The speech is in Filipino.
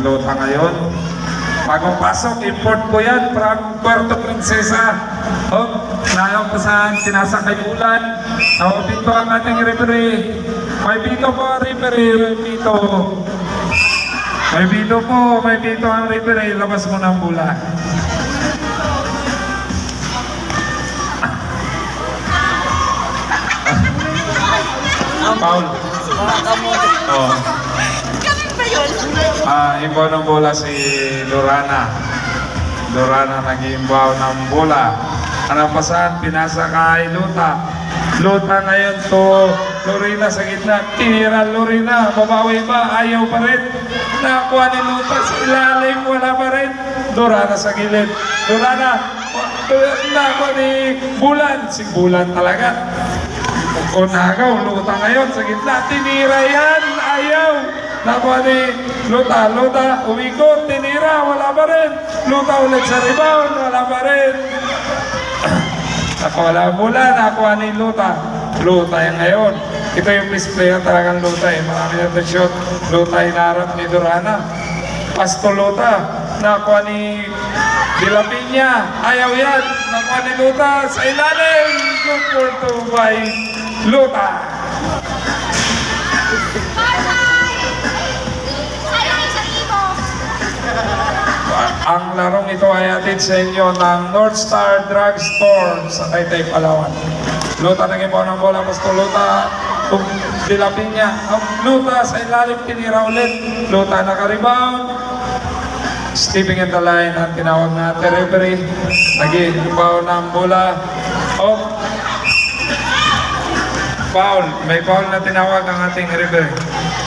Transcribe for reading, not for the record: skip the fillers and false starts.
Lota ngayon. Bagong pasok, import ko yan from Puerto Princesa. Nayaw ko saan, sinasakay ulan. Dito ang ating referee. May bito po ang referee, may bito. May bito ang referee. Labas mo ng bula. Paul. Imbaw ng bola si Lorana. Nag-imbaw ng bola. Anapasan, pinasa kay Lota. Lota ngayon to Lorena sa gitna. Tinira Lorena. Babawi ba? Ayaw pa rin. Nakuha ni Lota sa ilalim. Wala pa rin. Lorana sa gilid. Lorana. Nakuha ni Bulan. Si Bulan talaga. Unagaw, Lota ngayon sa gitna. Tinira yan. Ayaw. Nakuha ni Lota, umikot, tinira, wala pa rin. Lota ulit sa rebound, wala pa rin. Nakuha mula, nakuha ni Lota. Lota yan ngayon. Ito yung best player talagang Lota eh. Marami na ito shot. Lota hinarap ni Dorana. Pasto Lota. Nakuha ni Dilapinya. Ayaw yan. Nakuha ni Lota sa ilalim. Good for two by Lota. Ang larong ito ay atid sa inyo ng North Star Drug Store sa Taytay, Palawan. Lota nag-ibaw ng bola, Pasto Lota, dilapin niya. Lota sa ilalim, tinira ulit. Lota naka-rebound. Stepping in the line ang tinawag na referee. Nag-ibaw ng bola. Foul. May foul na tinawag ang ating referee.